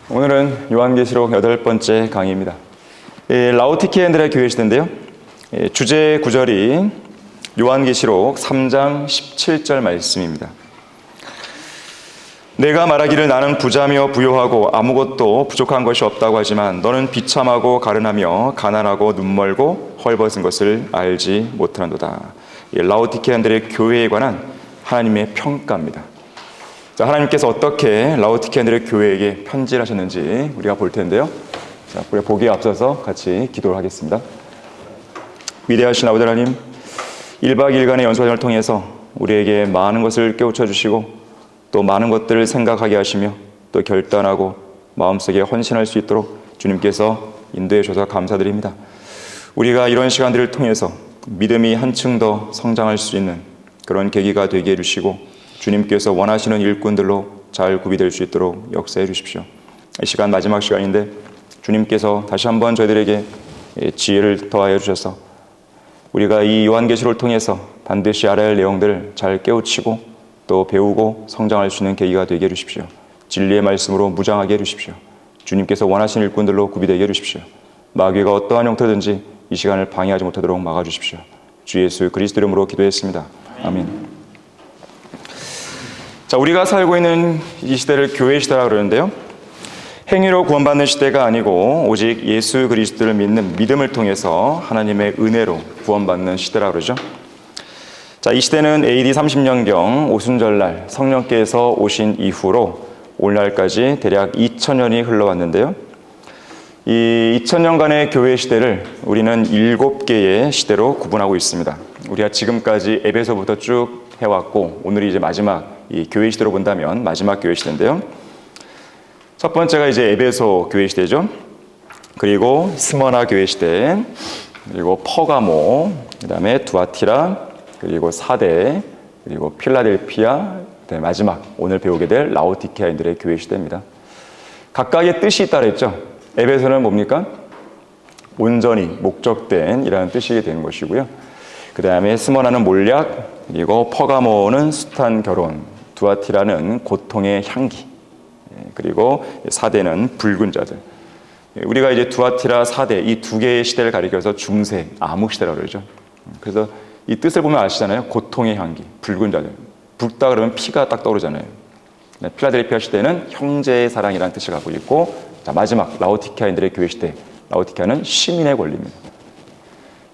오늘은 요한계시록 8번째 강의입니다. 라오디게아인들의 교회 시대인데요. 주제 구절이 요한계시록 3장 17절 말씀입니다. 내가 말하기를 나는 부자며 부요하고 아무것도 부족한 것이 없다고 하지만 너는 비참하고 가련하며 가난하고 눈멀고 헐벗은 것을 알지 못하는도다. 라오디게아인들의 교회에 관한 하나님의 평가입니다. 자, 하나님께서 어떻게 라오디게아인들의 교회에게 편지를 하셨는지 우리가 볼 텐데요. 자, 우리가 보기에 앞서서 같이 기도를 하겠습니다. 위대하신 아버지 하나님, 1박 2일간의 연수활동을 통해서 우리에게 많은 것을 깨우쳐 주시고 또 많은 것들을 생각하게 하시며 또 결단하고 마음속에 헌신할 수 있도록 주님께서 인도해 주셔서 감사드립니다. 우리가 이런 시간들을 통해서 믿음이 한층 더 성장할 수 있는 그런 계기가 되게 해주시고 주님께서 원하시는 일꾼들로 잘 구비될 수 있도록 역사해 주십시오. 이 시간 마지막 시간인데 주님께서 다시 한번 저희들에게 지혜를 더하여 주셔서 우리가 이 요한계시록을 통해서 반드시 알아야 할 내용들을 잘 깨우치고 또 배우고 성장할 수 있는 계기가 되게 해주십시오. 진리의 말씀으로 무장하게 해주십시오. 주님께서 원하시는 일꾼들로 구비되게 해주십시오. 마귀가 어떠한 형태든지 이 시간을 방해하지 못하도록 막아주십시오. 주 예수 그리스도 이름으로 기도했습니다. 아멘. 자, 우리가 살고 있는 이 시대를 교회 시대라고 그러는데요. 행위로 구원받는 시대가 아니고 오직 예수 그리스도를 믿는 믿음을 통해서 하나님의 은혜로 구원받는 시대라고 그러죠. 자, 이 시대는 AD 30년경 오순절날 성령께서 오신 이후로 오늘날까지 대략 2000년이 흘러왔는데요. 이 2000년간의 교회 시대를 우리는 7개의 시대로 구분하고 있습니다. 우리가 지금까지 에베소부터 쭉 해왔고 오늘이 이제 마지막 이 교회 시대로 본다면 마지막 교회 시대인데요. 첫 번째가 이제 에베소 교회 시대죠. 그리고 스머나 교회 시대, 그리고 퍼가모, 그다음에 두아티라, 그리고 사대, 그리고 필라델피아, 그다음에 마지막 오늘 배우게 될 라오디게아인들의 교회 시대입니다. 각각의 뜻이 있다 그랬죠. 에베소는 뭡니까? 온전히 목적된 이라는 뜻이 되는 것이고요. 그 다음에 스머나는 몰약, 그리고 퍼가모는 숱한 결혼, 두아티라는 고통의 향기, 그리고 사대는 붉은 자들. 우리가 이제 두아티라, 사대 이 두 개의 시대를 가리켜서 중세, 암흑 시대라고 그러죠. 그래서 이 뜻을 보면 아시잖아요. 고통의 향기, 붉은 자들. 붉다 그러면 피가 딱 떠오르잖아요. 필라델피아 시대는 형제의 사랑이라는 뜻을 갖고 있고, 자, 마지막 라오디게아인들의 교회 시대, 라오디게아는 시민의 권리입니다.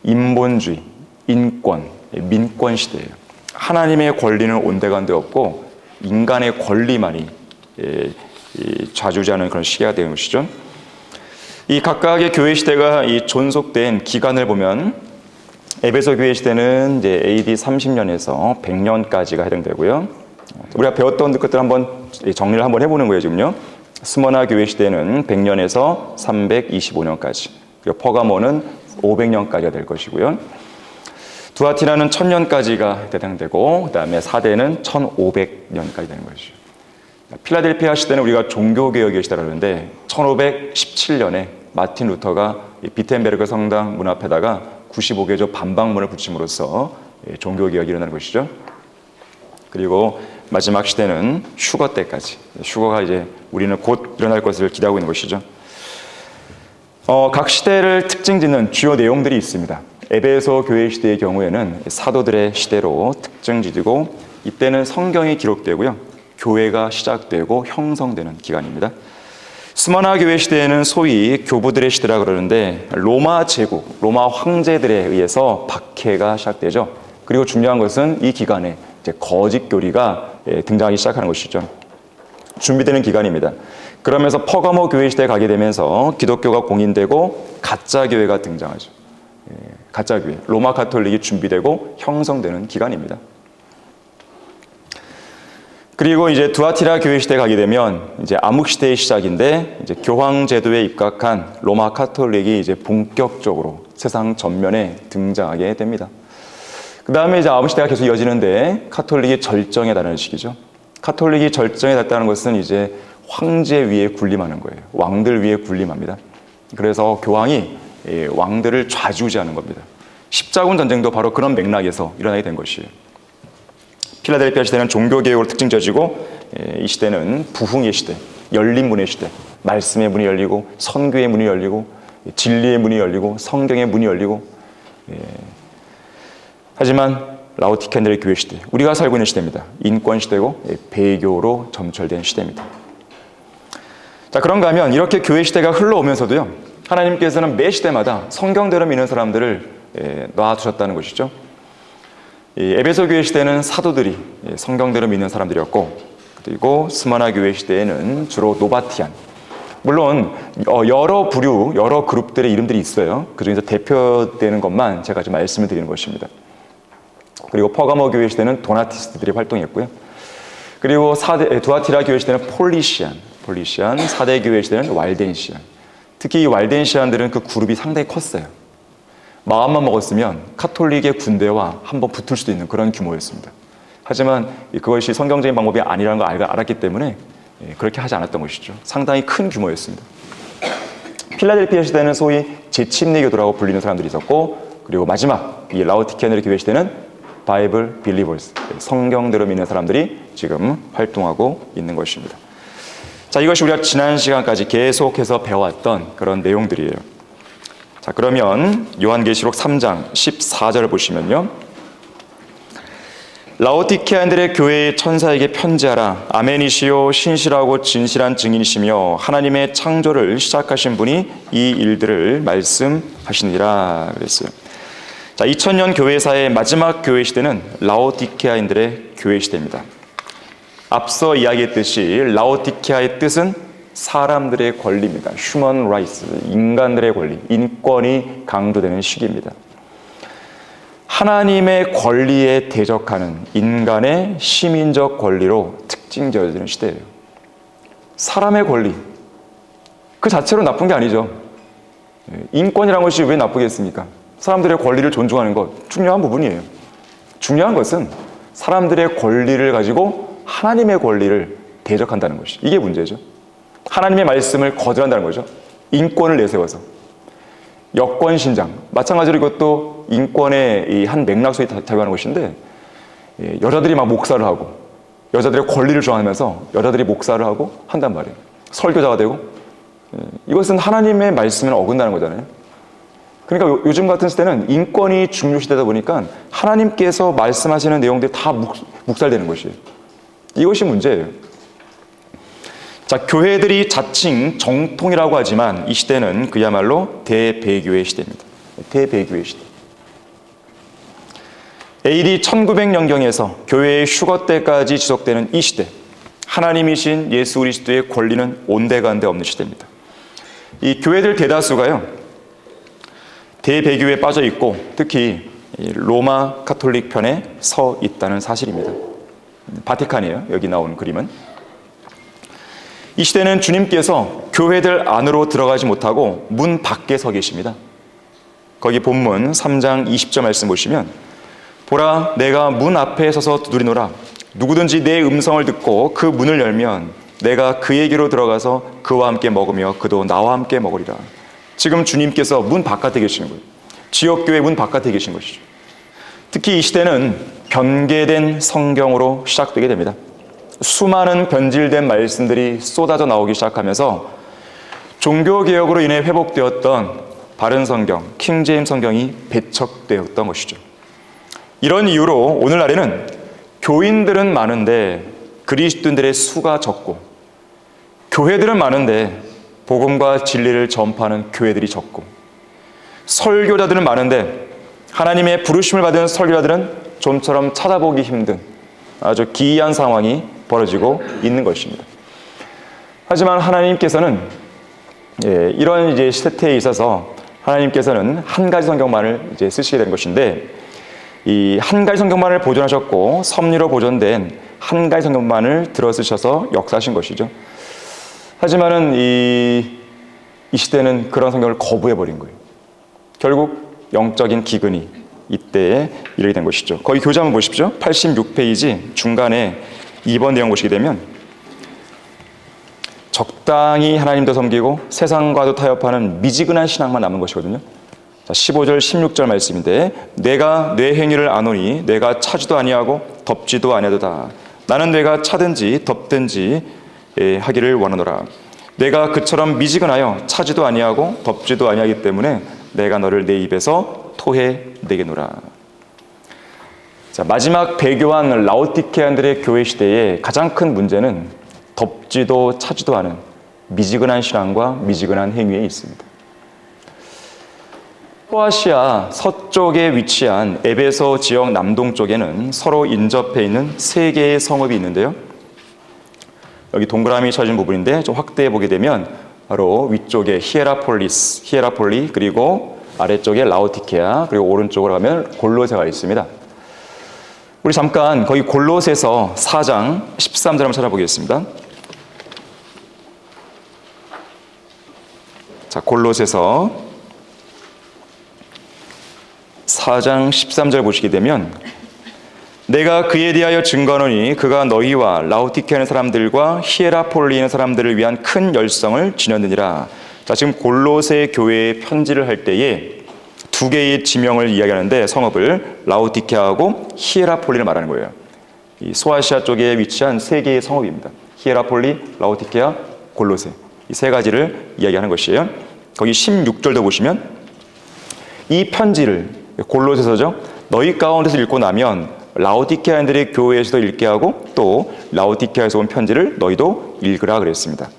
인본주의, 인권, 민권 시대예요. 하나님의 권리는 온데간데 없고 인간의 권리만이 좌주지하는 그런 시대가 되는 것이죠. 이 각각의 교회 시대가 이 존속된 기간을 보면 에베소 교회 시대는 이제 AD 30년에서 100년까지가 해당되고요. 우리가 배웠던 것들 한번 정리를 한번 해보는 거예요, 지금요. 스머나 교회 시대는 100년에서 325년까지, 그리고 퍼가모는 500년까지가 될 것이고요. 두아티라는 1000년까지가 해당되고, 그 다음에 사대는 1500년까지 되는 것이죠. 필라델피아 시대는 우리가 종교개혁의 시대라고 하는데 1517년에 마틴 루터가 비텐베르그 성당 문 앞에다가 95개조 반박문을 붙임으로써 종교개혁이 일어나는 것이죠. 그리고 마지막 시대는 휴거 때까지, 휴거가 이제 우리는 곧 일어날 것을 기대하고 있는 것이죠. 각 시대를 특징짓는 주요 내용들이 있습니다. 에베소 교회 시대의 경우에는 사도들의 시대로 특징짓이고, 이때는 성경이 기록되고요, 교회가 시작되고 형성되는 기간입니다. 스머나 교회 시대에는 소위 교부들의 시대라 그러는데 로마 제국, 로마 황제들에 의해서 박해가 시작되죠. 그리고 중요한 것은 이 기간에 이제 거짓 교리가 등장하기 시작하는 것이죠. 준비되는 기간입니다. 그러면서 퍼가모 교회 시대에 가게 되면서 기독교가 공인되고 가짜 교회가 등장하죠. 가짜 교회, 로마 가톨릭이 준비되고 형성되는 기간입니다. 그리고 이제 두아티라 교회 시대에 가게 되면 이제 암흑 시대의 시작인데 이제 교황 제도에 입각한 로마 가톨릭이 이제 본격적으로 세상 전면에 등장하게 됩니다. 그 다음에 이제 암흑 시대가 계속 이어지는데 카톨릭이 절정에 달하는 시기죠. 카톨릭이 절정에 달했다는 것은 이제 황제 위에 군림하는 거예요. 왕들 위에 군림합니다. 그래서 교황이 왕들을 좌지우지하는 겁니다. 십자군 전쟁도 바로 그런 맥락에서 일어나게 된 것이에요. 필라델피아 시대는 종교개혁으로 특징 져지고 이 시대는 부흥의 시대, 열린 문의 시대. 말씀의 문이 열리고 선교의 문이 열리고 진리의 문이 열리고 성경의 문이 열리고. 하지만 라오디케아인들의 교회 시대, 우리가 살고 있는 시대입니다. 인권 시대고 배교로 점철된 시대입니다. 자, 그런가 하면 이렇게 교회 시대가 흘러오면서도요, 하나님께서는 매 시대마다 성경대로 믿는 사람들을 놔두셨다는 것이죠. 에베소 교회 시대는 사도들이 성경대로 믿는 사람들이었고, 그리고 스마나 교회 시대에는 주로 노바티안, 물론 여러 부류, 여러 그룹들의 이름들이 있어요. 그중에서 대표되는 것만 제가 좀 말씀을 드리는 것입니다. 그리고 퍼가모 교회 시대는 도나티스트들이 활동했고요. 그리고 두아티라 교회 시대는 폴리시안, 4대 교회 시대는 왈덴시안. 특히 이 왈덴시안들은 그 그룹이 상당히 컸어요. 마음만 먹었으면 카톨릭의 군대와 한번 붙을 수도 있는 그런 규모였습니다. 하지만 그것이 성경적인 방법이 아니라는 걸 알았기 때문에 그렇게 하지 않았던 것이죠. 상당히 큰 규모였습니다. 필라델피아 시대는 소위 재침례교도라고 불리는 사람들이 있었고, 그리고 마지막 이 라오디케아인들의 교회 시대는 바이블 빌리버스, 성경대로 믿는 사람들이 지금 활동하고 있는 것입니다. 자, 이것이 우리가 지난 시간까지 계속해서 배워왔던 그런 내용들이에요. 자, 그러면 요한계시록 3장 14절을 보시면요, 라오디케아인들의 교회의 천사에게 편지하라. 아멘이시요 신실하고 진실한 증인이시며 하나님의 창조를 시작하신 분이 이 일들을 말씀하시니라 그랬어요. 자, 2000년 교회사의 마지막 교회 시대는 라오디케아인들의 교회 시대입니다. 앞서 이야기했듯이 라오디케아의 뜻은 사람들의 권리입니다. 휴먼 라이츠, 인간들의 권리, 인권이 강조되는 시기입니다. 하나님의 권리에 대적하는 인간의 시민적 권리로 특징되어지는 시대예요. 사람의 권리, 그 자체로 나쁜 게 아니죠. 인권이라는 것이 왜 나쁘겠습니까? 사람들의 권리를 존중하는 것 중요한 부분이에요. 중요한 것은 사람들의 권리를 가지고 하나님의 권리를 대적한다는 것이, 이게 문제죠. 하나님의 말씀을 거절한다는 거죠. 인권을 내세워서. 여권신장, 마찬가지로 이것도 인권의 이 한 맥락 속에 작용하는 것인데, 여자들이 막 목사를 하고 여자들의 권리를 주장하면서 여자들이 목사를 하고 한단 말이에요. 설교자가 되고, 이것은 하나님의 말씀을 어긋나는 거잖아요. 그러니까 요즘 같은 시대는 인권이 중요시되다 보니까 하나님께서 말씀하시는 내용들이 다 묵살되는 것이에요. 이것이 문제예요. 자, 교회들이 자칭 정통이라고 하지만 이 시대는 그야말로 대배교의 시대입니다. 대배교의 시대. AD 1900년경에서 교회의 휴거 때까지 지속되는 이 시대, 하나님이신 예수 그리스도의 권리는 온데간데 없는 시대입니다. 이 교회들 대다수가요, 대배교에 빠져 있고 특히 로마 카톨릭 편에 서 있다는 사실입니다. 바티칸이에요, 여기 나온 그림은. 이 시대는 주님께서 교회들 안으로 들어가지 못하고 문 밖에 서 계십니다. 거기 본문 3장 20절 말씀 보시면, 보라, 내가 문 앞에 서서 두드리노라. 누구든지 내 음성을 듣고 그 문을 열면 내가 그에게로 들어가서 그와 함께 먹으며 그도 나와 함께 먹으리라. 지금 주님께서 문 바깥에 계시는 거예요. 지역교회 문 바깥에 계신 것이죠. 특히 이 시대는 변개된 성경으로 시작되게 됩니다. 수많은 변질된 말씀들이 쏟아져 나오기 시작하면서 종교개혁으로 인해 회복되었던 바른 성경, 킹제임스 성경이 배척되었던 것이죠. 이런 이유로 오늘날에는 교인들은 많은데 그리스도인들의 수가 적고, 교회들은 많은데 복음과 진리를 전파하는 교회들이 적고, 설교자들은 많은데 하나님의 부르심을 받은 설교자들은 좀처럼 찾아보기 힘든 아주 기이한 상황이 벌어지고 있는 것입니다. 하지만 하나님께서는 이런 이제 세태에 있어서 하나님께서는 한 가지 성경만을 이제 쓰시게 된 것인데, 이 한 가지 성경만을 보존하셨고 섭리로 보존된 한 가지 성경만을 들어 쓰셔서 역사하신 것이죠. 하지만은 이 시대는 그런 성경을 거부해 버린 거예요. 결국 영적인 기근이 이때에 이르게 된 것이죠. 거기 교재 한번 보십시오. 86페이지 중간에 2번 내용 보시게 되면, 적당히 하나님도 섬기고 세상과도 타협하는 미지근한 신앙만 남은 것이거든요. 자, 15절 16절 말씀인데, 내가 내 행위를 아노니 내가 차지도 아니하고 덮지도 아니하도다. 나는 내가 차든지 덮든지 하기를 원하노라. 내가 그처럼 미지근하여 차지도 아니하고 덥지도 아니하기 때문에 내가 너를 내 입에서 토해내겠노라. 자, 마지막 배교한 라오디게아인들의 교회 시대의 가장 큰 문제는 덥지도 차지도 않은 미지근한 신앙과 미지근한 행위에 있습니다. 소아시아 서쪽에 위치한 에베소 지역 남동쪽에는 서로 인접해 있는 세 개의 성읍이 있는데요. 여기 동그라미 쳐진 부분인데 좀 확대해 보게 되면 바로 위쪽에 히에라폴리, 그리고 아래쪽에 라오디게아, 그리고 오른쪽으로 가면 골로새가 있습니다. 우리 잠깐 거기 골로새서 4장 13절 한번 찾아보겠습니다. 자, 골로새서 4장 13절 보시게 되면 내가 그에 대하여 증거하노니 그가 너희와 라오디게아 있는 사람들과 히에라폴리에 있는 사람들을 위한 큰 열성을 지녔느니라. 자, 지금 골로새 교회에 편지를 할 때에 두 개의 지명을 이야기하는데 성읍을 라오디게아하고 히에라폴리를 말하는 거예요. 이 소아시아 쪽에 위치한 세 개의 성읍입니다. 히에라폴리, 라오디게아, 골로새, 이 세 가지를 이야기하는 것이에요. 거기 16절도 보시면 이 편지를 골로새서죠. 너희 가운데서 읽고 나면 라오디게아인들의 교회에서도 읽게 하고 또 라오디게아에서 온 편지를 너희도 읽으라 그랬습니다.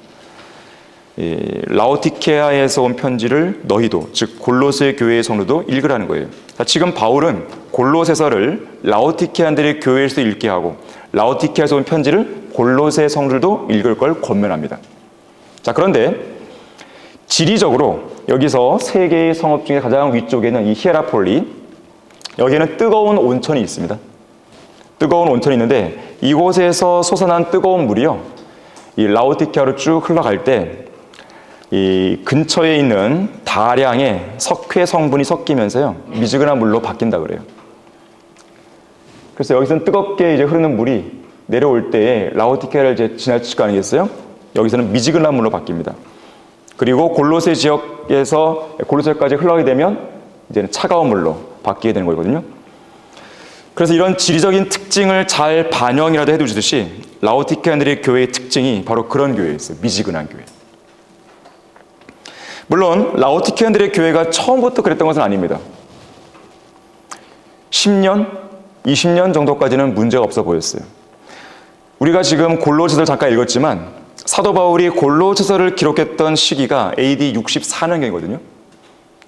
라오디게아에서 온 편지를 너희도, 즉 골로새 교회의 성도도 읽으라는 거예요. 자, 지금 바울은 골로새서를 라오디게아인들의 교회에서도 읽게 하고 라오디게아에서 온 편지를 골로새 성도들도 읽을 걸 권면합니다. 자, 그런데 지리적으로 여기서 세 개의 성읍 중에 가장 위쪽에는 이 히에라폴리, 여기에는 뜨거운 온천이 있습니다. 뜨거운 온천이 있는데 이곳에서 솟아난 뜨거운 물이요, 이 라오디게아로 쭉 흘러갈 때 이 근처에 있는 다량의 석회 성분이 섞이면서요 미지근한 물로 바뀐다 그래요. 그래서 여기서는 뜨겁게 이제 흐르는 물이 내려올 때에 라오디게아를 이제 지나칠 거 아니겠어요? 여기서는 미지근한 물로 바뀝니다. 그리고 골로새 지역에서 골로새까지 흘러가게 되면 이제는 차가운 물로 바뀌게 되는 거거든요. 그래서 이런 지리적인 특징을 잘 반영이라도 해두시듯이 라오디게아인들의 교회의 특징이 바로 그런 교회였어요. 미지근한 교회. 물론 라오디게아인들의 교회가 처음부터 그랬던 것은 아닙니다. 10년, 20년 정도까지는 문제가 없어 보였어요. 우리가 지금 골로새서를 잠깐 읽었지만 사도 바울이 골로새서를 기록했던 시기가 AD 64년경이거든요.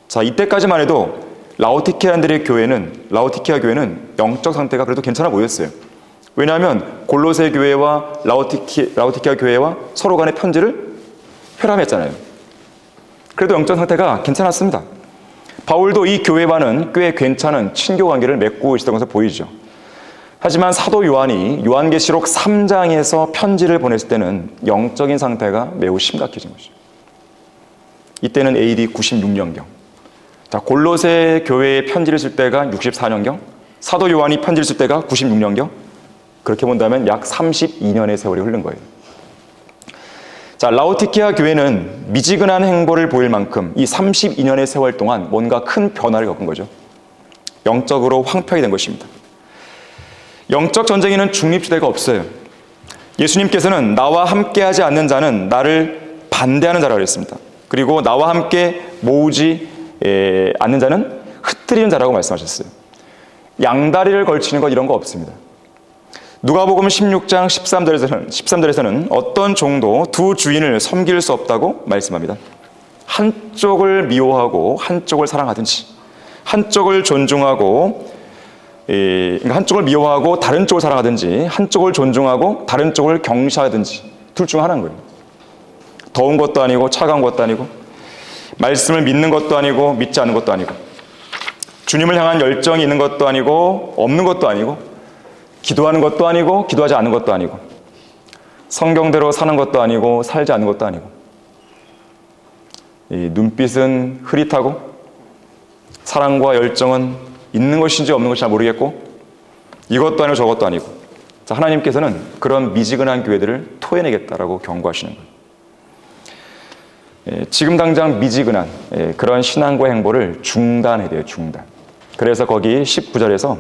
자, 이때까지만 해도 라오디게아 교회는 영적 상태가 그래도 괜찮아 보였어요. 왜냐하면 골로새 교회와 라오디게아 교회와 서로 간의 편지를 회람했잖아요. 그래도 영적 상태가 괜찮았습니다. 바울도 이 교회와는 꽤 괜찮은 친교 관계를 맺고 있었던 것으로 보이죠. 하지만 사도 요한이 요한계시록 3장에서 편지를 보냈을 때는 영적인 상태가 매우 심각해진 것이죠. 이때는 AD 96년경. 자, 골로새 교회에 편지를 쓸 때가 64년경, 사도 요한이 편지를 쓸 때가 96년경. 그렇게 본다면 약 32년의 세월이 흐른 거예요. 자, 라오디게아 교회는 미지근한 행보를 보일 만큼 이 32년의 세월 동안 뭔가 큰 변화를 겪은 거죠. 영적으로 황폐하게 된 것입니다. 영적 전쟁에는 중립지대가 없어요. 예수님께서는 나와 함께하지 않는 자는 나를 반대하는 자라고 그랬습니다. 그리고 나와 함께 모으지 않는 자는 흩트리는 자라고 말씀하셨어요. 양다리를 걸치는 것 이런 거 없습니다. 누가복음 16장 13절에서는 어떤 종도 두 주인을 섬길 수 없다고 말씀합니다. 한쪽을 미워하고 한쪽을 사랑하든지, 한쪽을 존중하고 한쪽을 미워하고 다른 쪽을 사랑하든지, 한쪽을 존중하고 다른 쪽을 경시하든지, 둘 중 하나인 거예요. 더운 것도 아니고 차가운 것도 아니고, 말씀을 믿는 것도 아니고 믿지 않는 것도 아니고, 주님을 향한 열정이 있는 것도 아니고 없는 것도 아니고, 기도하는 것도 아니고 기도하지 않는 것도 아니고, 성경대로 사는 것도 아니고 살지 않는 것도 아니고, 이 눈빛은 흐릿하고 사랑과 열정은 있는 것인지 없는 것인지 모르겠고, 이것도 아니고 저것도 아니고. 자, 하나님께서는 그런 미지근한 교회들을 토해내겠다라고 경고하시는 거예요. 지금 당장 미지근한 그런 신앙과 행보를 중단해야 돼요. 중단. 그래서 거기 19절에서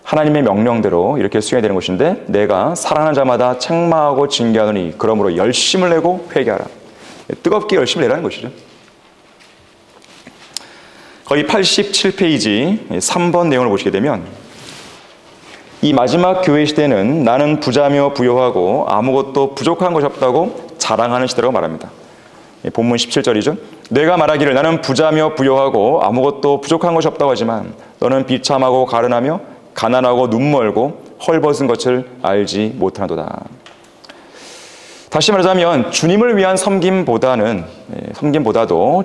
하나님의 명령대로 이렇게 수행해야 되는 것인데 내가 사랑하는 자마다 책망하고 징계하노니 그러므로 열심을 내고 회개하라. 뜨겁게 열심을 내라는 것이죠. 거의 87페이지 3번 내용을 보시게 되면 이 마지막 교회 시대는 나는 부자며 부요하고 아무것도 부족한 것이 없다고 자랑하는 시대라고 말합니다. 본문 17절이죠. 내가 말하기를 나는 부자며 부요하고 아무것도 부족한 것이 없다고 하지만 너는 비참하고 가련하며 가난하고 눈멀고 헐벗은 것을 알지 못하도다. 다시 말하자면 주님을 위한 섬김보다도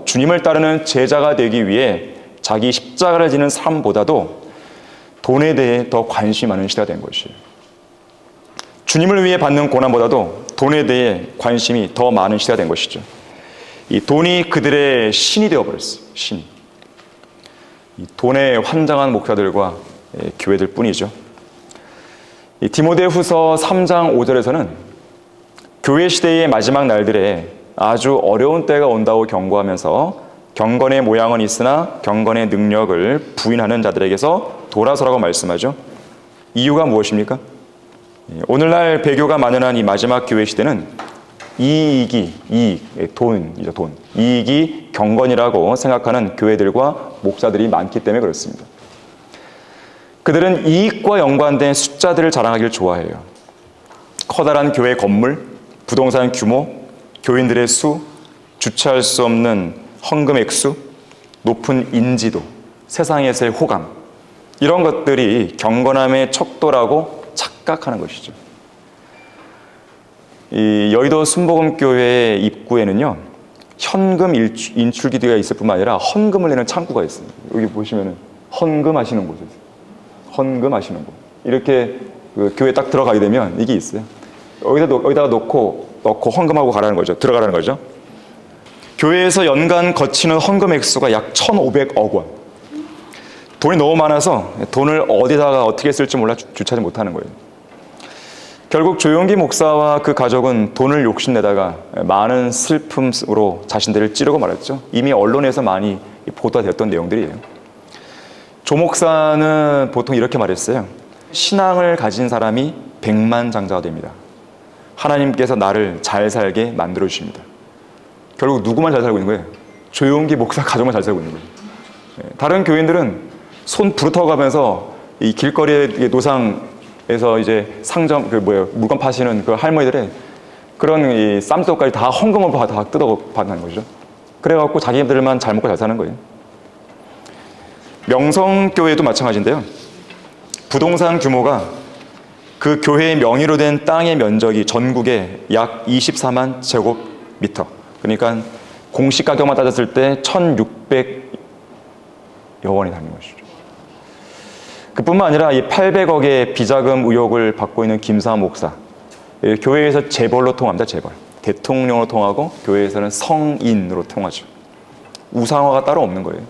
주님을 따르는 제자가 되기 위해 자기 십자가를 지는 삶보다도 돈에 대해 더 관심이 많은 시대가 된 것이에요. 주님을 위해 받는 고난보다도 돈에 대해 관심이 더 많은 시대가 된 것이죠. 이 돈이 그들의 신이 되어버렸어요. 신이. 이 돈에 환장한 목사들과 교회들 뿐이죠. 이 디모데후서 3장 5절에서는 교회 시대의 마지막 날들에 아주 어려운 때가 온다고 경고하면서 경건의 모양은 있으나 경건의 능력을 부인하는 자들에게서 돌아서라고 말씀하죠. 이유가 무엇입니까? 오늘날 배교가 만연한 이 마지막 교회 시대는 돈이죠, 돈. 이익이 경건이라고 생각하는 교회들과 목사들이 많기 때문에 그렇습니다. 그들은 이익과 연관된 숫자들을 자랑하기를 좋아해요. 커다란 교회 건물, 부동산 규모, 교인들의 수, 주체할 수 없는 헌금 액수, 높은 인지도, 세상에서의 호감, 이런 것들이 경건함의 척도라고 착각하는 것이죠. 이 여의도 순복음교회 입구에는요, 현금 인출기계가 있을 뿐만 아니라 헌금을 내는 창구가 있어요. 여기 보시면은 헌금하시는 곳이 있어요. 헌금하시는 곳. 이렇게 그 교회 딱 들어가게 되면 이게 있어요. 여기다가 넣고 헌금하고 가라는 거죠. 들어가라는 거죠. 교회에서 연간 거치는 헌금 액수가 약 1,500억 원. 돈이 너무 많아서 돈을 어디다가 어떻게 쓸지 몰라 주체하지 못하는 거예요. 결국 조용기 목사와 그 가족은 돈을 욕심내다가 많은 슬픔으로 자신들을 찌르고 말았죠. 이미 언론에서 많이 보도가 되었던 내용들이에요. 조 목사는 보통 이렇게 말했어요. 신앙을 가진 사람이 백만장자가 됩니다. 하나님께서 나를 잘 살게 만들어 주십니다. 결국 누구만 잘 살고 있는 거예요? 조용기 목사 가족만 잘 살고 있는 거예요. 다른 교인들은 손 부르터 가면서 이 길거리의 노상에서 이제 물건 파시는 그 할머니들의 그런 이 쌈속까지 다 헌금을 다 뜯어 받는 거죠. 그래갖고 자기들만 잘 먹고 잘 사는 거예요. 명성교회도 마찬가지인데요. 부동산 규모가 그 교회의 명의로 된 땅의 면적이 전국에 약 24만 제곱미터. 그러니까 공시 가격만 따졌을 때 1,600여 원이 되는 것이죠. 그뿐만 아니라 이 800억의 비자금 의혹을 받고 있는 김사 목사. 교회에서 재벌로 통합니다. 재벌. 대통령으로 통하고 교회에서는 성인으로 통하죠. 우상화가 따로 없는 거예요.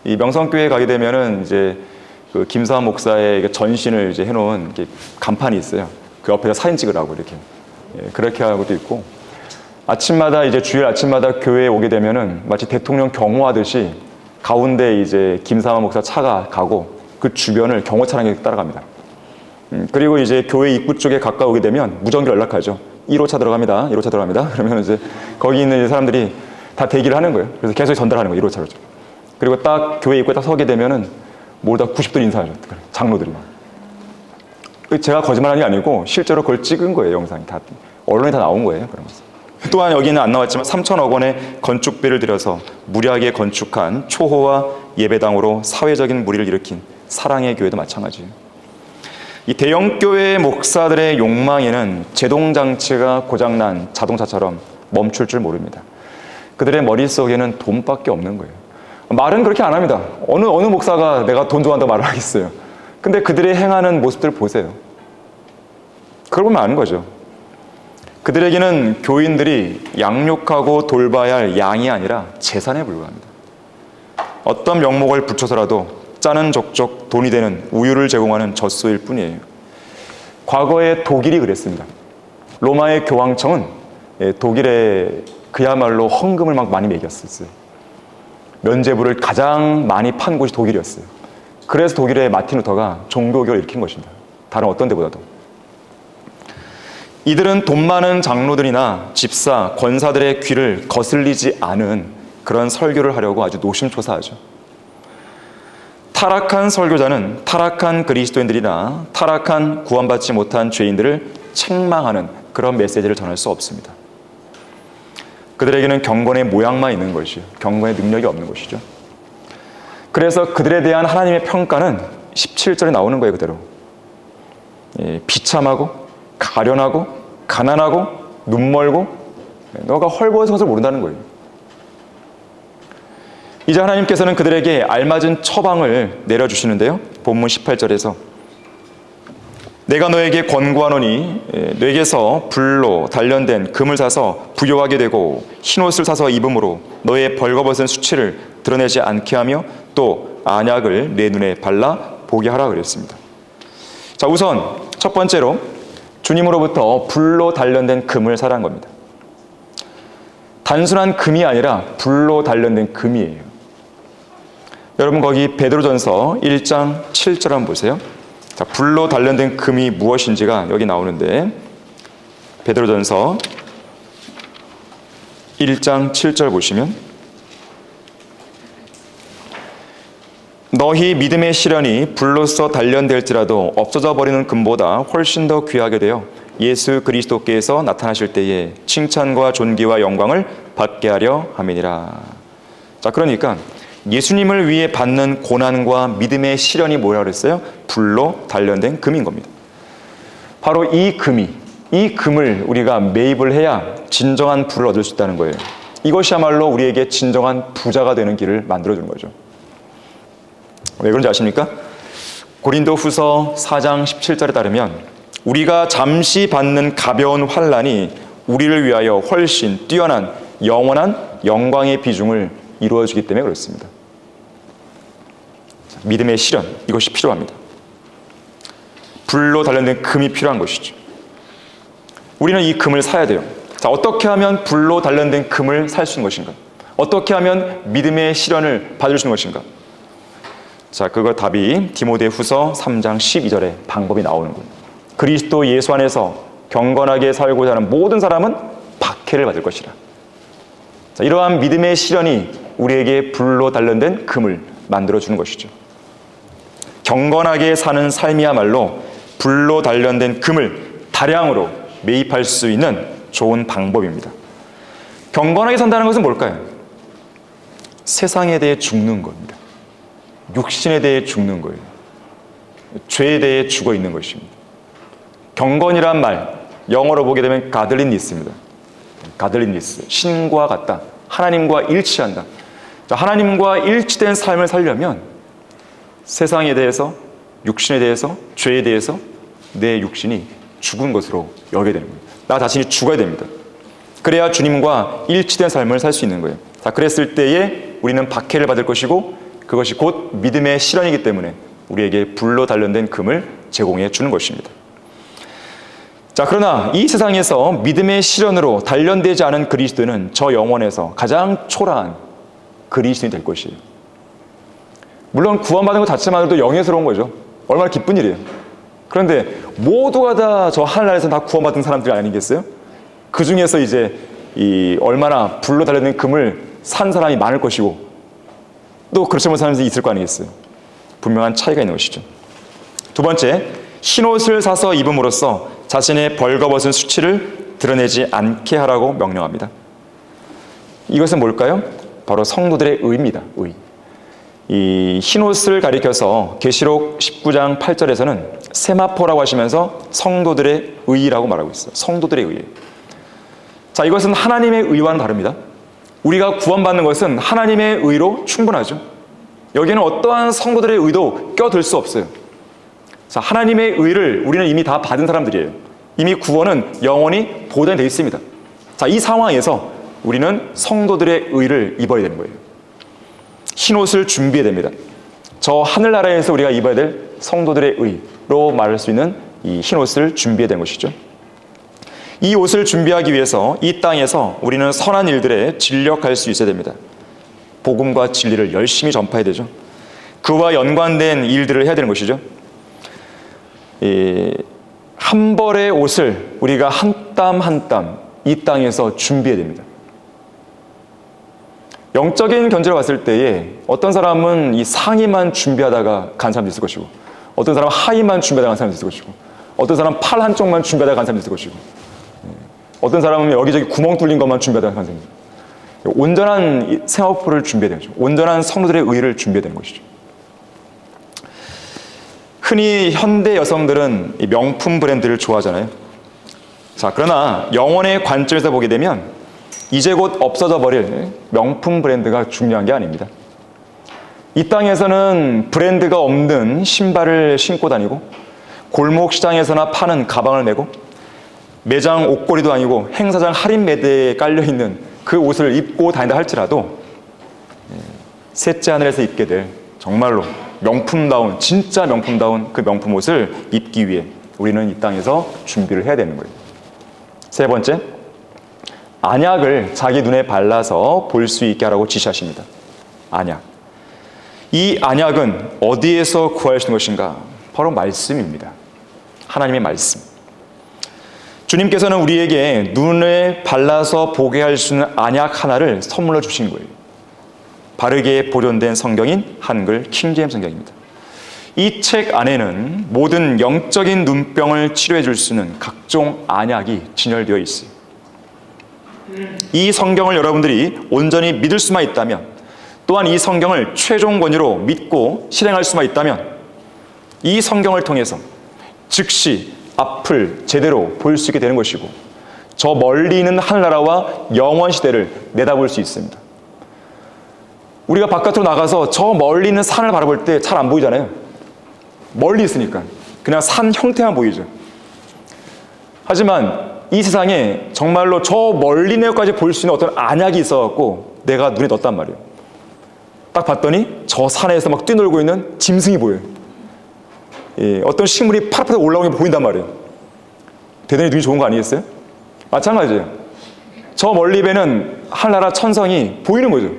이 명성교회에 가게 되면은 이제 그 김사 목사의 전신을 이제 해놓은 이렇게 간판이 있어요. 그 옆에서 사진 찍으라고 이렇게. 그렇게 하고도 있고. 주일 아침마다 교회에 오게 되면은 마치 대통령 경호하듯이 가운데 이제 김사 목사 차가 가고 그 주변을 경호 차량이 따라갑니다. 그리고 이제 교회 입구 쪽에 가까우게 되면 무전기로 연락하죠. 1호차 들어갑니다. 1호차 들어갑니다. 그러면 이제 거기 있는 사람들이 다 대기를 하는 거예요. 그래서 계속 전달하는 거예요. 1호차로. 그리고 딱 교회 입구에 딱 서게 되면은 모두 다 90도 인사하죠. 장로들이. 제가 거짓말하는 게 아니고 실제로 그걸 찍은 거예요. 영상이 다. 언론에 다 나온 거예요. 그러면서. 또한 여기는 안 나왔지만 3천억 원의 건축비를 들여서 무리하게 건축한 초호화 예배당으로 사회적인 무리를 일으킨 사랑의 교회도 마찬가지예요. 이 대형교회 목사들의 욕망에는 제동장치가 고장난 자동차처럼 멈출 줄 모릅니다. 그들의 머릿속에는 돈밖에 없는 거예요. 말은 그렇게 안 합니다. 어느 목사가 내가 돈 좋아한다고 말을 하겠어요. 근데 그들의 행하는 모습들 보세요. 그걸 보면 아는 거죠. 그들에게는 교인들이 양육하고 돌봐야 할 양이 아니라 재산에 불과합니다. 어떤 명목을 붙여서라도 짜는 족족 돈이 되는 우유를 제공하는 젖소일 뿐이에요. 과거에 독일이 그랬습니다. 로마의 교황청은 독일에 그야말로 헌금을 막 많이 매겼었어요. 면죄부를 가장 많이 판 곳이 독일이었어요. 그래서 독일의 마틴 루터가 종교개혁을 일으킨 것입니다. 다른 어떤 데보다도. 이들은 돈 많은 장로들이나 집사, 권사들의 귀를 거슬리지 않은 그런 설교를 하려고 아주 노심초사하죠. 타락한 설교자는 타락한 그리스도인들이나 타락한 구원받지 못한 죄인들을 책망하는 그런 메시지를 전할 수 없습니다. 그들에게는 경건의 모양만 있는 것이요, 경건의 능력이 없는 것이죠. 그래서 그들에 대한 하나님의 평가는 17절에 나오는 거예요. 그대로 비참하고 가련하고 가난하고 눈멀고 너가 헐벗은 것을 모른다는 거예요. 이제 하나님께서는 그들에게 알맞은 처방을 내려주시는데요. 본문 18절에서 내가 너에게 권고하노니 뇌에서 불로 단련된 금을 사서 부요하게 되고 흰옷을 사서 입음으로 너의 벌거벗은 수치를 드러내지 않게 하며 또 안약을 내 눈에 발라 보게 하라 그랬습니다. 자, 우선 첫 번째로 주님으로부터 불로 단련된 금을 사라는 겁니다. 단순한 금이 아니라 불로 단련된 금이에요. 여러분 거기 베드로전서 1장 7절 한번 보세요. 자, 불로 단련된 금이 무엇인지가 여기 나오는데 베드로전서 1장 7절 보시면 너희 믿음의 시련이 불로써 단련될지라도 없어져 버리는 금보다 훨씬 더 귀하게 되어 예수 그리스도께서 나타나실 때에 칭찬과 존귀와 영광을 받게 하려 함이니라. 자, 그러니까 예수님을 위해 받는 고난과 믿음의 시련이 뭐라 그랬어요? 불로 단련된 금인 겁니다. 바로 이 금을 우리가 매입을 해야 진정한 부를 얻을 수 있다는 거예요. 이것이야말로 우리에게 진정한 부자가 되는 길을 만들어주는 거죠. 왜 그런지 아십니까? 고린도 후서 4장 17절에 따르면 우리가 잠시 받는 가벼운 환난이 우리를 위하여 훨씬 뛰어난 영원한 영광의 비중을 이루어주기 때문에 그렇습니다. 믿음의 시련, 이것이 필요합니다. 불로 단련된 금이 필요한 것이죠. 우리는 이 금을 사야 돼요. 자, 어떻게 하면 불로 단련된 금을 살 수 있는 것인가? 어떻게 하면 믿음의 시련을 받을 수 있는 것인가? 자, 그거 답이 디모데후서 3장 12절에 방법이 나오는 거예요. 그리스도 예수 안에서 경건하게 살고자 하는 모든 사람은 박해를 받을 것이라. 자, 이러한 믿음의 시련이 우리에게 불로 단련된 금을 만들어주는 것이죠. 경건하게 사는 삶이야말로 불로 단련된 금을 다량으로 매입할 수 있는 좋은 방법입니다. 경건하게 산다는 것은 뭘까요? 세상에 대해 죽는 겁니다. 육신에 대해 죽는 거예요. 죄에 대해 죽어 있는 것입니다. 경건이란 말, 영어로 보게 되면 가들린니스입니다. 가들린니스, 신과 같다. 하나님과 일치한다. 자, 하나님과 일치된 삶을 살려면 세상에 대해서, 육신에 대해서, 죄에 대해서 내 육신이 죽은 것으로 여겨야 됩니다. 나 자신이 죽어야 됩니다. 그래야 주님과 일치된 삶을 살 수 있는 거예요. 자, 그랬을 때에 우리는 박해를 받을 것이고 그것이 곧 믿음의 시련이기 때문에 우리에게 불로 단련된 금을 제공해 주는 것입니다. 자, 그러나 이 세상에서 믿음의 시련으로 단련되지 않은 그리스도는 저 영혼에서 가장 초라한 그리스도인이 될 것이에요. 물론 구원받은 것 자체만으로도 영예스러운 거죠. 얼마나 기쁜 일이에요. 그런데 모두가 다 저 하늘나라에서 다 구원받은 사람들이 아니겠어요? 그 중에서 이제 이 얼마나 불로 달려있는 금을 산 사람이 많을 것이고 또 그렇지 못한 사람이 있을 거 아니겠어요? 분명한 차이가 있는 것이죠. 두 번째, 흰옷을 사서 입음으로써 자신의 벌거벗은 수치를 드러내지 않게 하라고 명령합니다. 이것은 뭘까요? 바로 성도들의 의입니다. 의. 이 흰옷을 가리켜서 계시록 19장 8절에서는 세마포라고 하시면서 성도들의 의라고 말하고 있어요. 성도들의 의. 자, 이것은 하나님의 의와는 다릅니다. 우리가 구원받는 것은 하나님의 의로 충분하죠. 여기에는 어떠한 성도들의 의도 껴들 수 없어요. 자, 하나님의 의를 우리는 이미 다 받은 사람들이에요. 이미 구원은 영원히 보장이 되어 있습니다. 자, 이 상황에서 우리는 성도들의 의를 입어야 되는 거예요. 흰옷을 준비해야 됩니다. 저 하늘나라에서 우리가 입어야 될 성도들의 의로 말할 수 있는 이 흰옷을 준비해야 되는 것이죠. 이 옷을 준비하기 위해서 이 땅에서 우리는 선한 일들에 진력할 수 있어야 됩니다. 복음과 진리를 열심히 전파해야 되죠. 그와 연관된 일들을 해야 되는 것이죠. 한 벌의 옷을 우리가 한 땀 한 땀 이 땅에서 준비해야 됩니다. 영적인 견지로 봤을 때에 어떤 사람은 이 상의만 준비하다가 간 사람도 있을 것이고, 어떤 사람은 하의만 준비하다가 간 사람도 있을 것이고, 어떤 사람은 팔 한쪽만 준비하다가 간 사람도 있을 것이고, 어떤 사람은 여기저기 구멍 뚫린 것만 준비하다가 간 사람도 있을 것이고, 온전한 생활포를 준비해야 되는 거죠. 온전한 성도들의 의를 준비해야 되는 것이죠. 흔히 현대 여성들은 이 명품 브랜드를 좋아하잖아요. 자, 그러나 영혼의 관점에서 보게 되면 이제 곧 없어져 버릴 명품 브랜드가 중요한 게 아닙니다. 이 땅에서는 브랜드가 없는 신발을 신고 다니고, 골목 시장에서나 파는 가방을 메고, 매장 옷걸이도 아니고 행사장 할인 매대에 깔려있는 그 옷을 입고 다닌다 할지라도 셋째 하늘에서 입게 될 정말로 명품다운, 진짜 명품다운 그 명품 옷을 입기 위해 우리는 이 땅에서 준비를 해야 되는 거예요. 세 번째, 안약을 자기 눈에 발라서 볼 수 있게 하라고 지시하십니다. 안약. 이 안약은 어디에서 구할 수 있는 것인가? 바로 말씀입니다. 하나님의 말씀. 주님께서는 우리에게 눈에 발라서 보게 할 수 있는 안약 하나를 선물로 주신 거예요. 바르게 보존된 성경인 한글 킹제임스 성경입니다. 이 책 안에는 모든 영적인 눈병을 치료해 줄 수 있는 각종 안약이 진열되어 있어요. 이 성경을 여러분들이 온전히 믿을 수만 있다면, 또한 이 성경을 최종 권위로 믿고 실행할 수만 있다면, 이 성경을 통해서 즉시 앞을 제대로 볼 수 있게 되는 것이고, 저 멀리 있는 하늘나라와 영원 시대를 내다볼 수 있습니다. 우리가 바깥으로 나가서 저 멀리 있는 산을 바라볼 때 잘 안 보이잖아요. 멀리 있으니까 그냥 산 형태만 보이죠. 하지만 이 세상에 정말로 저 멀리 내까지 볼 수 있는 어떤 안약이 있어갖고 내가 눈에 넣었단 말이에요. 딱 봤더니 저 산에서 막 뛰놀고 있는 짐승이 보여요. 어떤 식물이 파릇파릇 올라오는 게 보인단 말이에요. 대단히 눈이 좋은 거 아니겠어요? 마찬가지예요. 저 멀리 뵈는 하늘나라 천성이 보이는 거죠.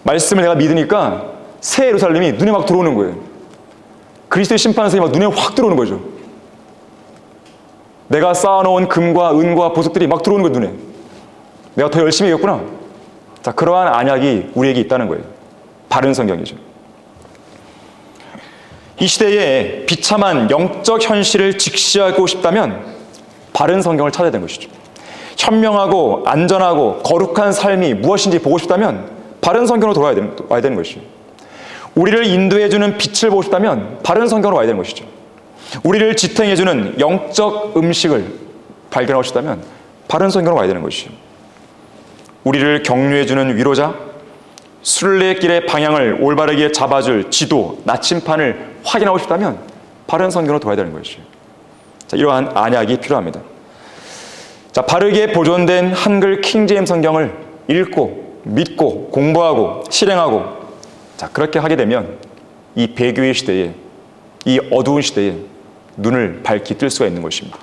말씀을 내가 믿으니까 새 예루살렘이 눈에 막 들어오는 거예요. 그리스도의 심판선이 막 눈에 확 들어오는 거죠. 내가 쌓아놓은 금과 은과 보석들이 막 들어오는 거예요, 눈에. 내가 더 열심히 해야겠구나. 자, 그러한 안약이 우리에게 있다는 거예요. 바른 성경이죠. 이 시대에 비참한 영적 현실을 직시하고 싶다면 바른 성경을 찾아야 되는 것이죠. 현명하고 안전하고 거룩한 삶이 무엇인지 보고 싶다면 바른 성경으로 와야 되는 것이죠. 우리를 인도해주는 빛을 보고 싶다면 바른 성경으로 와야 되는 것이죠. 우리를 지탱해주는 영적 음식을 발견하고 싶다면 바른 성경으로 와야 되는 것이죠. 우리를 격려해주는 위로자, 순례길의 방향을 올바르게 잡아줄 지도, 나침판을 확인하고 싶다면 바른 성경으로 돌아야 되는 것이죠. 자, 이러한 안약이 필요합니다. 자, 바르게 보존된 한글 킹제임스 성경을 읽고 믿고 공부하고 실행하고, 자, 그렇게 하게 되면 이 배교의 시대에, 이 어두운 시대에 눈을 밝히 뜰 수가 있는 것입니다.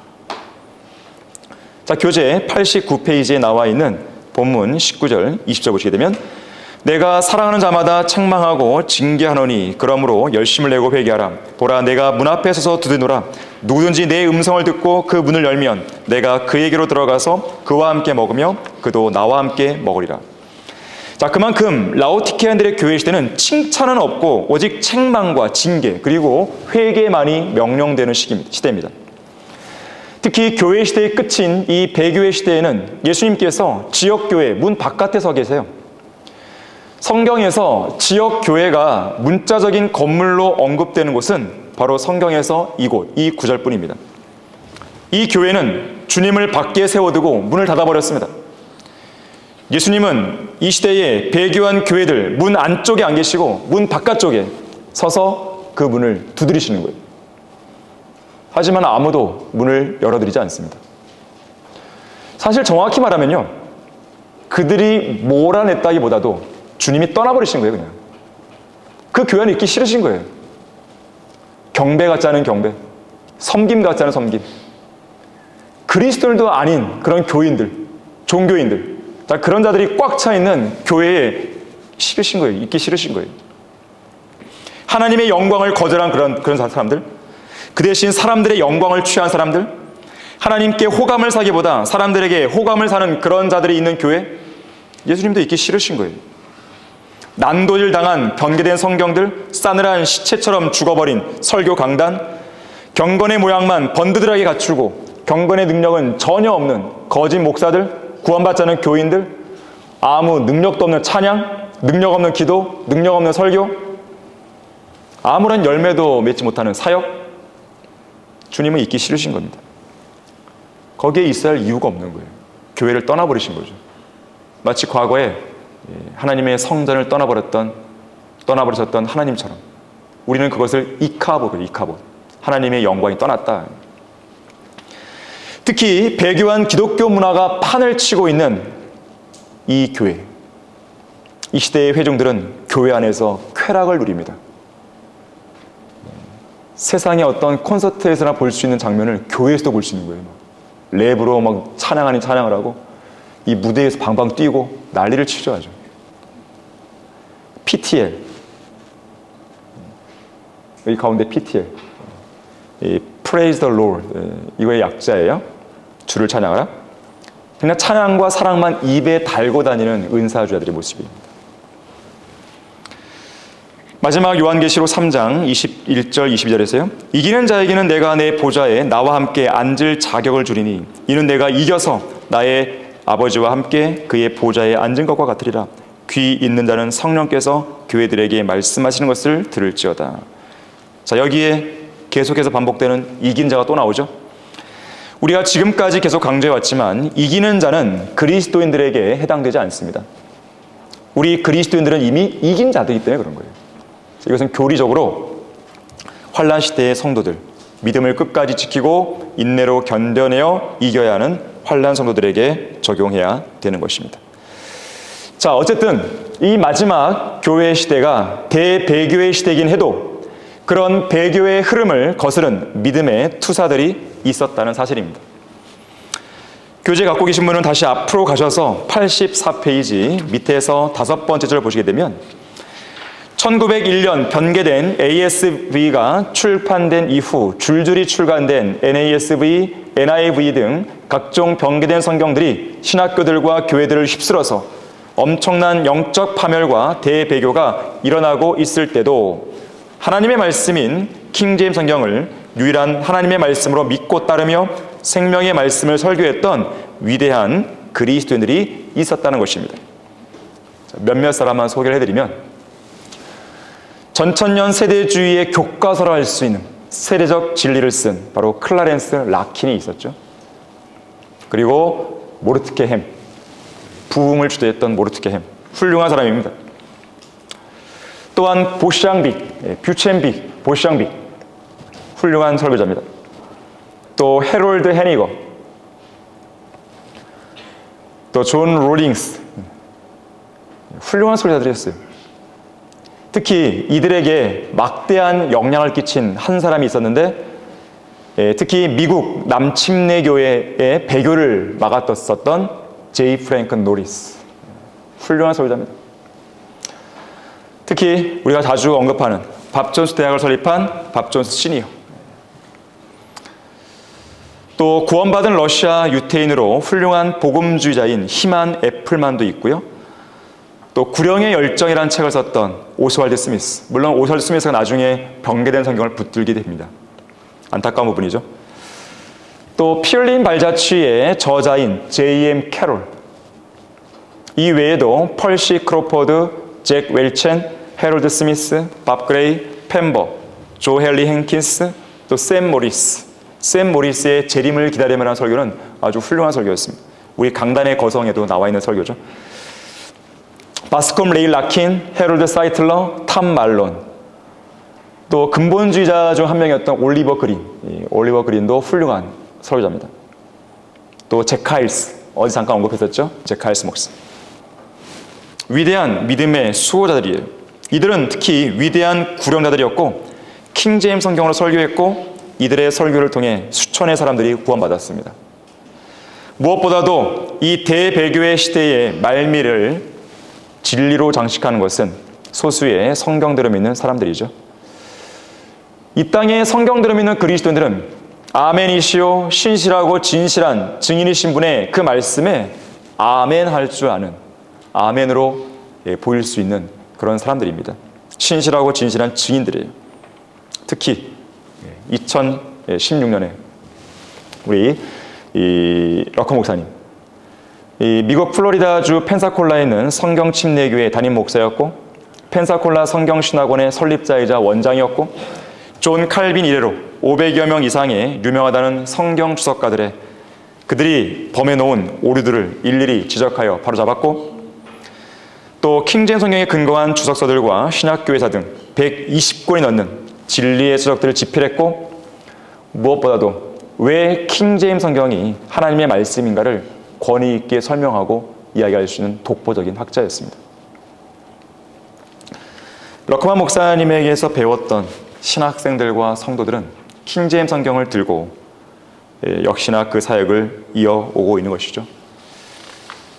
자, 교재 89페이지에 나와 있는 본문 19절, 20절 보시게 되면, 내가 사랑하는 자마다 책망하고 징계하노니 그러므로 열심을 내고 회개하라. 보라, 내가 문 앞에 서서 두드노라. 누구든지 내 음성을 듣고 그 문을 열면 내가 그에게로 들어가서 그와 함께 먹으며 그도 나와 함께 먹으리라. 자, 그만큼 라오디게아인들의 교회 시대는 칭찬은 없고 오직 책망과 징계 그리고 회개만이 명령되는 시대입니다. 특히 교회 시대의 끝인 이 배교회 시대에는 예수님께서 지역교회 문 바깥에 서 계세요. 성경에서 지역교회가 문자적인 건물로 언급되는 곳은 바로 성경에서 이곳, 이 구절뿐입니다. 이 교회는 주님을 밖에 세워두고 문을 닫아버렸습니다. 예수님은 이 시대에 배교한 교회들 문 안쪽에 안 계시고 문 바깥쪽에 서서 그 문을 두드리시는 거예요. 하지만 아무도 문을 열어드리지 않습니다. 사실 정확히 말하면요, 그들이 몰아냈다기보다도 주님이 떠나버리신 거예요. 그냥 그 교회는 있기 싫으신 거예요. 경배 같지 않은 경배, 섬김 같지 않은 섬김, 그리스도인도 아닌 그런 교인들, 종교인들, 그런 자들이 꽉 차 있는 교회에 싫으신 거예요. 있기 싫으신 거예요. 하나님의 영광을 거절한 그런 사람들, 그 대신 사람들의 영광을 취한 사람들, 하나님께 호감을 사기보다 사람들에게 호감을 사는 그런 자들이 있는 교회, 예수님도 있기 싫으신 거예요. 난도질 당한 변개된 성경들, 싸늘한 시체처럼 죽어버린 설교 강단, 경건의 모양만 번드들하게 갖추고 경건의 능력은 전혀 없는 거짓 목사들, 구원받지 않은 교인들, 아무 능력도 없는 찬양, 능력 없는 기도, 능력 없는 설교, 아무런 열매도 맺지 못하는 사역, 주님은 있기 싫으신 겁니다. 거기에 있어야 할 이유가 없는 거예요. 교회를 떠나버리신 거죠. 마치 과거에 하나님의 성전을 떠나버리셨던 하나님처럼 우리는 그것을 이카봇, 하나님의 영광이 떠났다. 특히 배교한 기독교 문화가 판을 치고 있는 이 교회, 이 시대의 회중들은 교회 안에서 쾌락을 누립니다. 세상의 어떤 콘서트에서나 볼 수 있는 장면을 교회에서도 볼 수 있는 거예요. 랩으로 막 찬양 아닌 찬양을 하고 이 무대에서 방방 뛰고 난리를 치죠. 아주 PTL, 여기 가운데 PTL, 이 Praise the Lord, 이거의 약자예요. 주를 찬양하라. 그냥 찬양과 사랑만 입에 달고 다니는 은사주자들의 모습입니다. 마지막 요한계시록 3장 21절 22절에서요. 이기는 자에게는 내가 내 보좌에 나와 함께 앉을 자격을 주리니 이는 내가 이겨서 나의 아버지와 함께 그의 보좌에 앉은 것과 같으리라. 귀 있는 자는 성령께서 교회들에게 말씀하시는 것을 들을지어다. 자, 여기에 계속해서 반복되는 이긴 자가 또 나오죠. 우리가 지금까지 계속 강조해왔지만 이기는 자는 그리스도인들에게 해당되지 않습니다. 우리 그리스도인들은 이미 이긴 자들이기 때문에 그런 거예요. 이것은 교리적으로 환난 시대의 성도들, 믿음을 끝까지 지키고 인내로 견뎌내어 이겨야 하는 환난 성도들에게 적용해야 되는 것입니다. 자, 어쨌든 이 마지막 교회 시대가 대배교의 시대이긴 해도 그런 배교의 흐름을 거스른 믿음의 투사들이 있었다는 사실입니다. 교재 갖고 계신 분은 다시 앞으로 가셔서 84페이지 밑에서 5번째 절을 보시게 되면 1901년 변개된 ASV가 출판된 이후 줄줄이 출간된 NASV, NIV 등 각종 변개된 성경들이 신학교들과 교회들을 휩쓸어서 엄청난 영적 파멸과 대배교가 일어나고 있을 때도 하나님의 말씀인 킹제임스 성경을 유일한 하나님의 말씀으로 믿고 따르며 생명의 말씀을 설교했던 위대한 그리스도인들이 있었다는 것입니다. 몇몇 사람만 소개를 해드리면 전천년 세대주의의 교과서라 할 수 있는 세대적 진리를 쓴 바로 클라렌스 라킨이 있었죠. 그리고 모르트케 햄, 부흥을 주도했던 모르트케 햄, 훌륭한 사람입니다. 또한 보샹빅, 뷰첸빅, 보샹빅, 훌륭한 설교자입니다. 또 해롤드 헤니거, 또 존 롤링스, 훌륭한 설교자들이었어요. 특히 이들에게 막대한 영향을 끼친 한 사람이 있었는데, 특히 미국 남침례교회의 배교를 막았었던 제이 프랭큰 노리스, 훌륭한 설교자입니다. 특히 우리가 자주 언급하는 밥 존스 대학을 설립한 밥 존스 시니어, 또 구원받은 러시아 유태인으로 훌륭한 복음주의자인 히만 애플만도 있고요. 또 구령의 열정이라는 책을 썼던 오스왈드 스미스, 물론 오스왈드 스미스가 나중에 변개된 성경을 붙들게 됩니다. 안타까운 부분이죠. 또 피얼린 발자취의 저자인 J.M. 캐롤, 이 외에도 펄시 크로포드, 잭 웰첸, 해롤드 스미스, 밥 그레이, 펜버, 조 헨리 행킨스, 또 샘 모리스. 샘 모리스의 재림을 기다리며라는 설교는 아주 훌륭한 설교였습니다. 우리 강단의 거성에도 나와 있는 설교죠. 바스콤 레일 라킨, 해롤드 사이틀러, 탐 말론, 또 근본주의자 중 한 명이었던 올리버 그린, 올리버 그린도 훌륭한 설교자입니다. 또 잭 하일스, 어제 잠깐 언급했었죠. 잭 하일스 목사. 위대한 믿음의 수호자들이에요. 이들은 특히 위대한 구령자들이었고 킹제임스 성경으로 설교했고 이들의 설교를 통해 수천의 사람들이 구원받았습니다. 무엇보다도 이 대배교의 시대의 말미를 진리로 장식하는 것은 소수의 성경대로 믿는 사람들이죠. 이 땅에 성경대로 믿는 그리스도인들은 아멘이시오 신실하고 진실한 증인이신 분의 그 말씀에 아멘 할 줄 아는, 아멘으로 보일 수 있는 그런 사람들입니다. 신실하고 진실한 증인들이에요. 특히 2016년에 우리 러커 목사님, 미국 플로리다주 펜사콜라에 있는 성경침례교회 담임 목사였고, 펜사콜라 성경신학원의 설립자이자 원장이었고, 존 칼빈 이래로 500여 명 이상의 유명하다는 성경 주석가들의 그들이 범해놓은 오류들을 일일이 지적하여 바로잡았고, 또 킹제임스 성경에 근거한 주석서들과 신약교회사 등 120권이 넘는 진리의 서적들을 집필했고, 무엇보다도 왜 킹제임스 성경이 하나님의 말씀인가를 권위 있게 설명하고 이야기할 수 있는 독보적인 학자였습니다. 러커만 목사님에게서 배웠던 신학생들과 성도들은 킹제임스 성경을 들고 역시나 그 사역을 이어오고 있는 것이죠.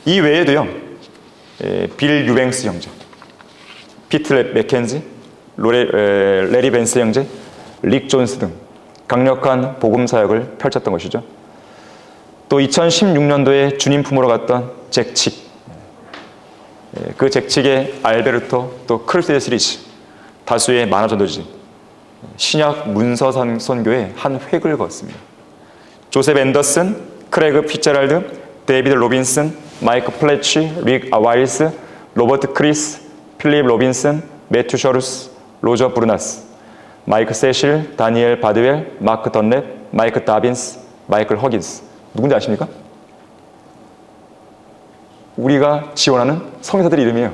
이 외에도요, 빌 유뱅스 형제, 피트 맥켄지, 레리 벤스 형제, 릭 존스 등 강력한 복음 사역을 펼쳤던 것이죠. 또 2016년도에 주님 품으로 갔던 잭칙, 그 잭칙의 알베르토, 또 크루세이더 시리즈, 다수의 만화 전도지, 신약 문서 선교의 한 획을 그었습니다. 조셉 앤더슨, 크레그 피츠제랄드, 데이비드 로빈슨, 마이크 플래치, 릭 와일스, 로버트 크리스, 필립 로빈슨, 매튜 셔루스, 로저 브루나스, 마이크 세실, 다니엘 바드웰, 마크 던랩, 마이크 다빈스, 마이클 허긴스. 누군지 아십니까? 우리가 지원하는 성교사들 이름이에요.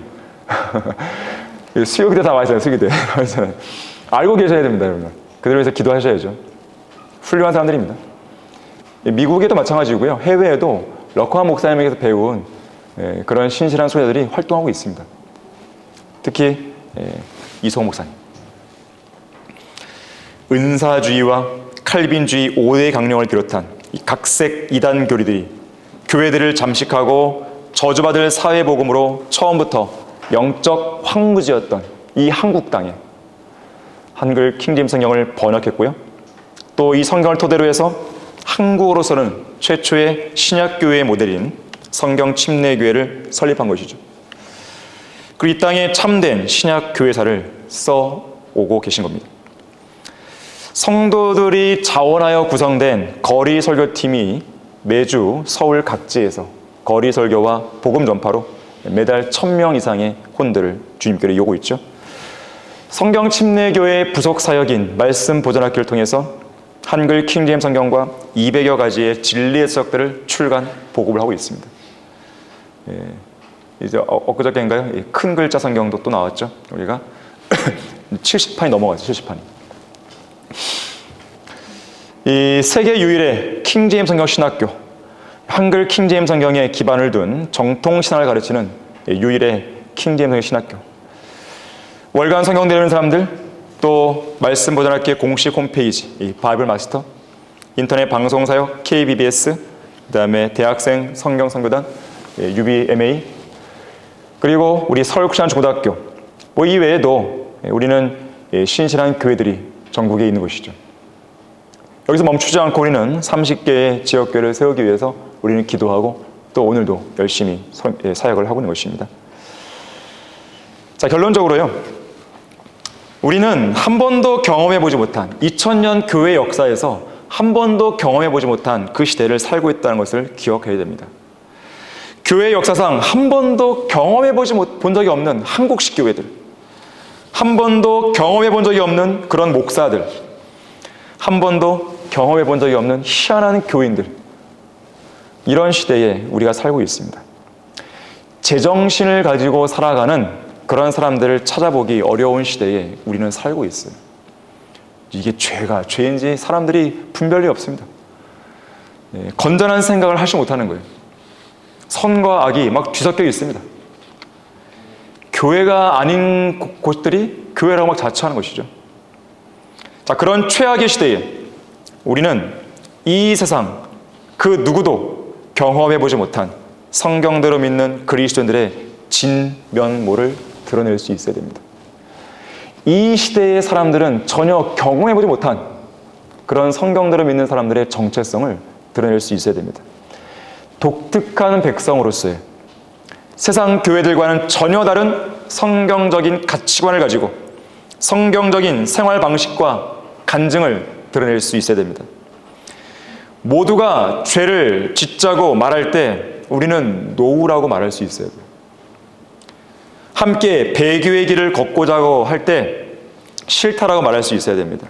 수요기대 다 와있어요. 수요기대. 알고 계셔야 됩니다, 여러분. 그들을 위해서 기도하셔야죠. 훌륭한 사람들입니다. 미국에도 마찬가지고요. 해외에도 러커한 목사님에게서 배운 그런 신실한 소녀들이 활동하고 있습니다. 특히 이소호 목사님. 은사주의와 칼빈주의 5대 강령을 비롯한 이 각색 이단 교리들이 교회들을 잠식하고 저주받을 사회복음으로 처음부터 영적 황무지였던 이 한국 땅에 한글 킹제임스 성경을 번역했고요. 또 이 성경을 토대로 해서 한국으로서는 최초의 신약교회의 모델인 성경침례교회를 설립한 것이죠. 그리고 이 땅에 참된 신약교회사를 써오고 계신 겁니다. 성도들이 자원하여 구성된 거리 설교팀이 매주 서울 각지에서 거리 설교와 복음 전파로 매달 1000명 이상의 혼들을 주님께로 이오고 있죠. 성경침례교회 부속 사역인 말씀 보존학교를 통해서 한글 킹제임스 성경과 200여 가지의 진리의 서적들을 출간, 보급을 하고 있습니다. 이제 엊그저께인가요? 큰 글자 성경도 또 나왔죠. 우리가 70판이 넘어갔죠. 70판이. 이 세계 유일의 킹제임스 성경 신학교, 한글 킹제임스 성경에 기반을 둔 정통 신학을 가르치는 유일의 킹제임스 성경 신학교. 월간 성경 배우는 사람들, 또 말씀 보존학교의 공식 홈페이지, 이 바이블 마스터, 인터넷 방송 사역 KBBS, 그다음에 대학생 성경 선교단 UBMA, 그리고 우리 서울크리스천 중고등학교, 뭐 이외에도 우리는 신실한 교회들이 전국에 있는 것이죠. 여기서 멈추지 않고 우리는 30개의 지역교회를 세우기 위해서 우리는 기도하고 또 오늘도 열심히 사역을 하고 있는 것입니다. 자, 결론적으로요, 우리는 한 번도 경험해보지 못한 2000년 교회 역사에서 한 번도 경험해보지 못한 그 시대를 살고 있다는 것을 기억해야 됩니다. 교회 역사상 한 번도 경험해보지 본 적이 없는 한국식 교회들, 한 번도 경험해본 적이 없는 그런 목사들, 한 번도 경험해본 적이 없는 희한한 교인들, 이런 시대에 우리가 살고 있습니다. 제정신을 가지고 살아가는 그런 사람들을 찾아보기 어려운 시대에 우리는 살고 있어요. 이게 죄인지 사람들이 분별이 없습니다. 건전한 생각을 하지 못하는 거예요. 선과 악이 막 뒤섞여 있습니다. 교회가 아닌 곳들이 교회라고 막 자처하는 것이죠. 자, 그런 최악의 시대에 우리는 이 세상 그 누구도 경험해보지 못한 성경대로 믿는 그리스도인들의 진면모를 드러낼 수 있어야 됩니다. 이 시대의 사람들은 전혀 경험해보지 못한 그런 성경들을 믿는 사람들의 정체성을 드러낼 수 있어야 됩니다. 독특한 백성으로서의 세상 교회들과는 전혀 다른 성경적인 가치관을 가지고 성경적인 생활 방식과 간증을 드러낼 수 있어야 됩니다. 모두가 죄를 짓자고 말할 때 우리는 노우라고 말할 수 있어야 돼요. 함께 배교의 길을 걷고자고 할 때 싫다라고 말할 수 있어야 됩니다.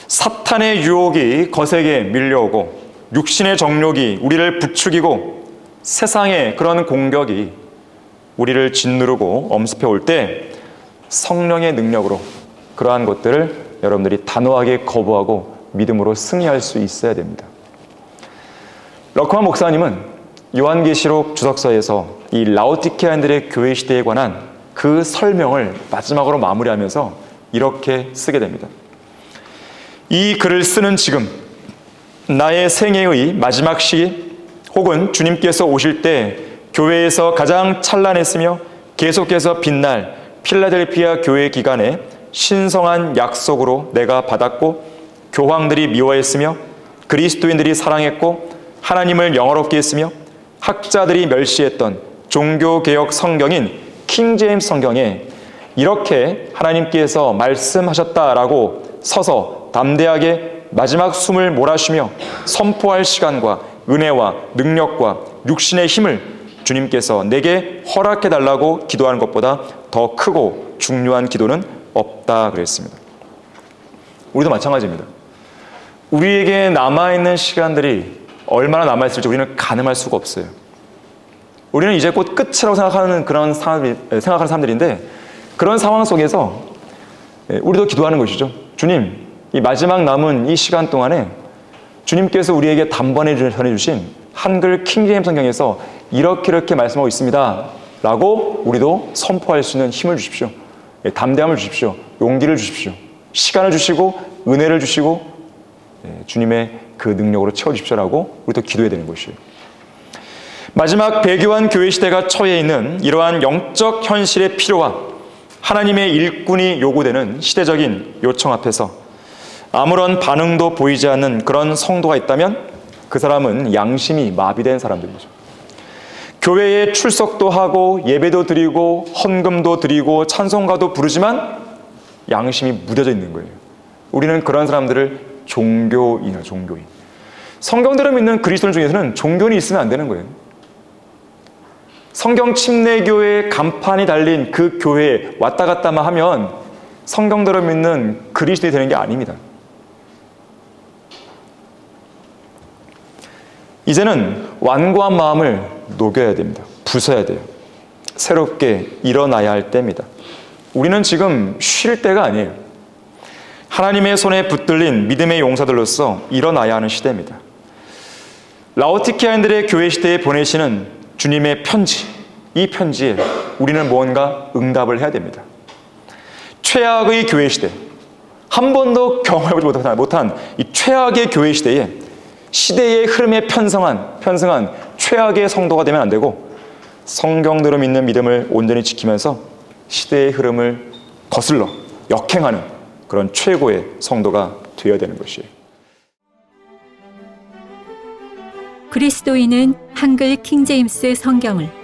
사탄의 유혹이 거세게 밀려오고 육신의 정욕이 우리를 부추기고 세상의 그런 공격이 우리를 짓누르고 엄습해 올 때 성령의 능력으로 그러한 것들을 여러분들이 단호하게 거부하고 믿음으로 승리할 수 있어야 됩니다. 러크만 목사님은 요한계시록 주석서에서 이 라오디케아인들의 교회 시대에 관한 그 설명을 마지막으로 마무리하면서 이렇게 쓰게 됩니다. 이 글을 쓰는 지금 나의 생애의 마지막 시기 혹은 주님께서 오실 때 교회에서 가장 찬란했으며 계속해서 빛날 필라델피아 교회 기간에 신성한 약속으로 내가 받았고 교황들이 미워했으며 그리스도인들이 사랑했고 하나님을 영어롭게 했으며 학자들이 멸시했던 종교개혁 성경인 킹제임스 성경에 이렇게 하나님께서 말씀하셨다라고 서서 담대하게 마지막 숨을 몰아쉬며 선포할 시간과 은혜와 능력과 육신의 힘을 주님께서 내게 허락해달라고 기도하는 것보다 더 크고 중요한 기도는 없다 그랬습니다. 우리도 마찬가지입니다. 우리에게 남아있는 시간들이 얼마나 남아있을지 우리는 가늠할 수가 없어요. 우리는 이제 곧 끝이라고 생각하는 그런 생각하는 사람들인데 그런 상황 속에서 우리도 기도하는 것이죠. 주님, 이 마지막 남은 이 시간 동안에 주님께서 우리에게 단번에 전해주신 한글 킹제임스 성경에서 이렇게 말씀하고 있습니다 라고 우리도 선포할 수 있는 힘을 주십시오. 담대함을 주십시오. 용기를 주십시오. 시간을 주시고 은혜를 주시고 주님의 그 능력으로 채워주십시오라고 우리도 기도해야 되는 것이에요. 마지막 배교한 교회 시대가 처해 있는 이러한 영적 현실의 필요와 하나님의 일꾼이 요구되는 시대적인 요청 앞에서 아무런 반응도 보이지 않는 그런 성도가 있다면 그 사람은 양심이 마비된 사람들이죠. 교회에 출석도 하고 예배도 드리고 헌금도 드리고 찬송가도 부르지만 양심이 무뎌져 있는 거예요. 우리는 그런 사람들을 종교인이에요. 종교인. 성경대로 믿는 그리스도인 중에서는 종교인이 있으면 안 되는 거예요. 성경 침례교회의 간판이 달린 그 교회에 왔다 갔다만 하면 성경대로 믿는 그리스도인이 되는 게 아닙니다. 이제는 완고한 마음을 녹여야 됩니다. 부숴야 돼요. 새롭게 일어나야 할 때입니다. 우리는 지금 쉴 때가 아니에요. 하나님의 손에 붙들린 믿음의 용사들로서 일어나야 하는 시대입니다. 라오디케아인들의 교회 시대에 보내시는 주님의 편지, 이 편지에 우리는 무언가 응답을 해야 됩니다. 최악의 교회 시대, 한 번도 경험해보지 못한 이 최악의 교회 시대에 시대의 흐름에 편승한 최악의 성도가 되면 안 되고 성경대로 믿는 믿음을 온전히 지키면서 시대의 흐름을 거슬러 역행하는 그런 최고의 성도가 되어야 되는 것이에요. 그리스도인은 한글 킹제임스 성경을